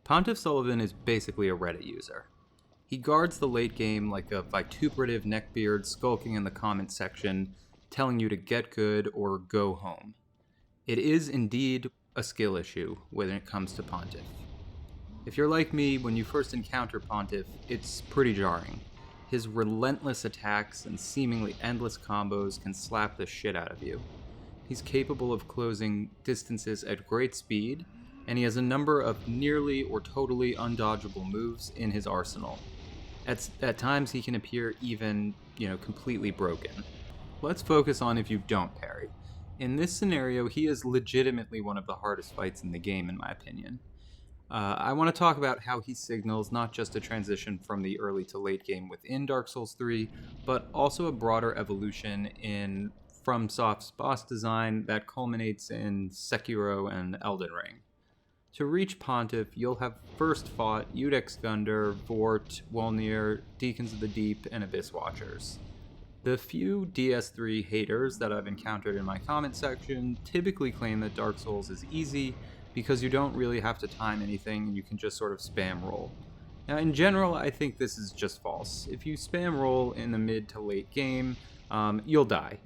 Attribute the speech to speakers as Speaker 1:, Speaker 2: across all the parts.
Speaker 1: Pontiff Sulyvahn is basically a Reddit user. He guards the late game like a vituperative neckbeard skulking in the comments section, telling you to get good or go home. It is indeed a skill issue when it comes to Pontiff. If you're like me, when you first encounter Pontiff, it's pretty jarring. His relentless attacks and seemingly endless combos can slap the shit out of you. He's capable of closing distances at great speed, and he has a number of nearly or totally undodgeable moves in his arsenal. At times he can appear even, completely broken. Let's focus on if you don't parry. In this scenario, he is legitimately one of the hardest fights in the game, in my opinion. I want to talk about how he signals not just a transition from the early to late game within Dark Souls 3, but also a broader evolution in FromSoft's boss design that culminates in Sekiro and Elden Ring. To reach Pontiff, you'll have first fought Udex Gundyr, Vort, Wolnir, Deacons of the Deep, and Abyss Watchers. The few DS3 haters that I've encountered in my comment section typically claim that Dark Souls is easy because you don't really have to time anything and you can just sort of spam roll. Now, in general, I think this is just false. If you spam roll in the mid to late game, you'll die.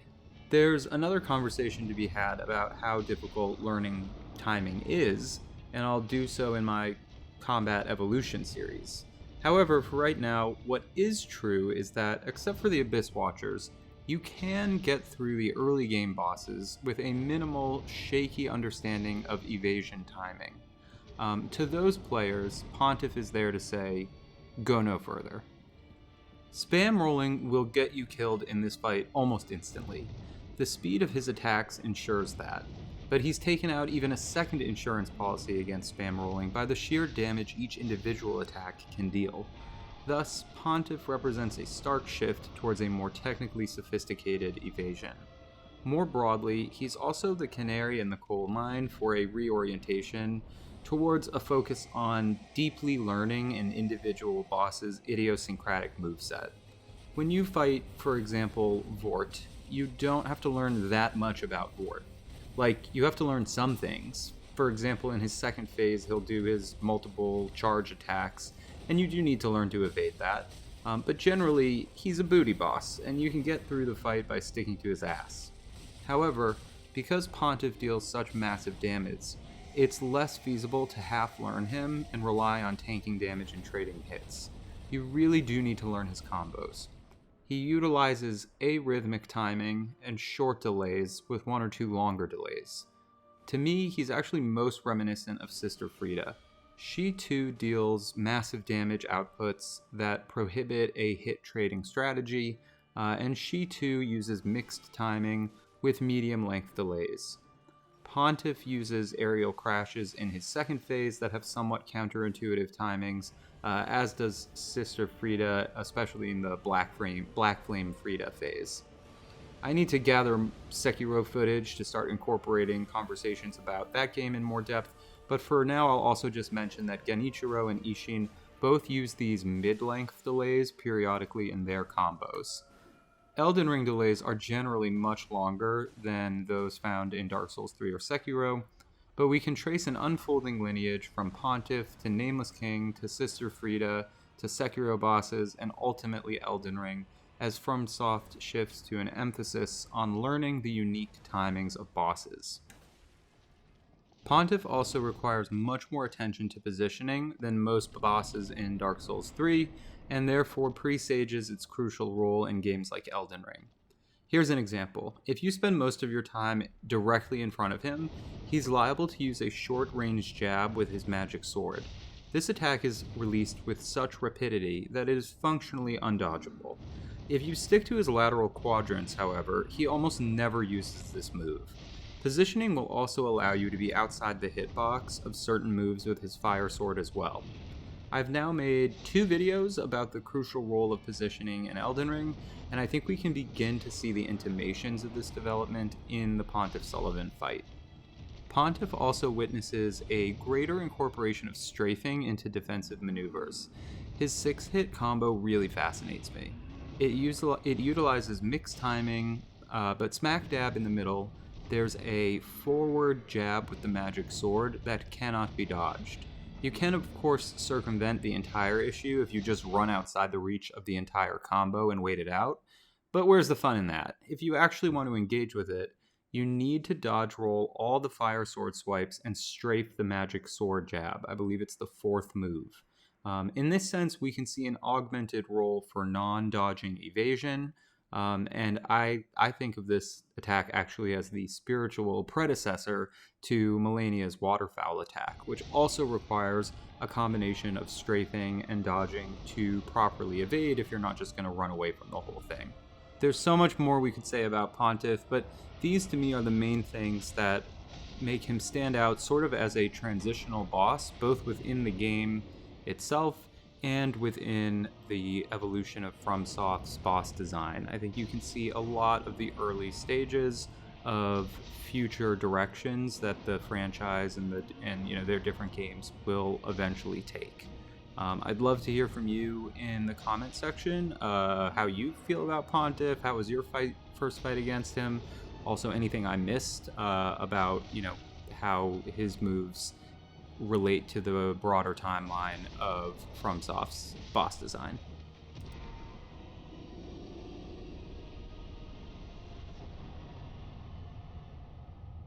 Speaker 1: There's another conversation to be had about how difficult learning timing is, and I'll do so in my Combat Evolution series. However, for right now, what is true is that, except for the Abyss Watchers, you can get through the early game bosses with a minimal, shaky understanding of evasion timing. To those players, Pontiff is there to say, go no further. Spam rolling will get you killed in this fight almost instantly. The speed of his attacks ensures that, but he's taken out even a second insurance policy against spam rolling by the sheer damage each individual attack can deal. Thus, Pontiff represents a stark shift towards a more technically sophisticated evasion. More broadly, he's also the canary in the coal mine for a reorientation towards a focus on deeply learning an individual boss's idiosyncratic moveset. When you fight, for example, Vort, you don't have to learn that much about Vort. You have to learn some things. For example, in his second phase, he'll do his multiple charge attacks, and you do need to learn to evade that. But generally, he's a booty boss, and you can get through the fight by sticking to his ass. However, because Pontiff deals such massive damage, it's less feasible to half-learn him and rely on tanking damage and trading hits. You really do need to learn his combos. He utilizes arrhythmic timing and short delays with one or two longer delays. To me, he's actually most reminiscent of Sister Frieda. She too deals massive damage outputs that prohibit a hit trading strategy, and she too uses mixed timing with medium length delays. Pontiff uses aerial crashes in his second phase that have somewhat counterintuitive timings, as does Sister Frieda, especially in the Black Flame Frieda phase. I need to gather Sekiro footage to start incorporating conversations about that game in more depth, but for now I'll also just mention that Genichiro and Ishin both use these mid-length delays periodically in their combos. Elden Ring delays are generally much longer than those found in Dark Souls 3 or Sekiro, but we can trace an unfolding lineage from Pontiff to Nameless King to Sister Frieda to Sekiro bosses and ultimately Elden Ring, as FromSoft shifts to an emphasis on learning the unique timings of bosses. Pontiff also requires much more attention to positioning than most bosses in Dark Souls 3, and therefore presages its crucial role in games like Elden Ring. Here's an example. If you spend most of your time directly in front of him, he's liable to use a short-range jab with his magic sword. This attack is released with such rapidity that it is functionally undodgeable. If you stick to his lateral quadrants, however, he almost never uses this move. Positioning will also allow you to be outside the hitbox of certain moves with his fire sword as well. I've now made 2 videos about the crucial role of positioning in Elden Ring, and I think we can begin to see the intimations of this development in the Pontiff Sulyvahn fight. Pontiff also witnesses a greater incorporation of strafing into defensive maneuvers. His 6-hit combo really fascinates me. It utilizes mixed timing, but smack dab in the middle, there's a forward jab with the magic sword that cannot be dodged. You can, of course, circumvent the entire issue if you just run outside the reach of the entire combo and wait it out, but where's the fun in that? If you actually want to engage with it, you need to dodge roll all the fire sword swipes and strafe the magic sword jab. I believe it's the 4th move. In this sense, we can see an augmented roll for non-dodging evasion, and I think of this attack actually as the spiritual predecessor to Melania's waterfowl attack, which also requires a combination of strafing and dodging to properly evade if you're not just going to run away from the whole thing. There's so much more we could say about Pontiff, but these to me are the main things that make him stand out sort of as a transitional boss, both within the game itself and within the evolution of FromSoft's boss design. I think you can see a lot of the early stages of future directions that the franchise and their different games will eventually take. I'd love to hear from you in the comment section how you feel about Pontiff. How was your first fight against him? Also, anything I missed about how his moves relate to the broader timeline of FromSoft's boss design.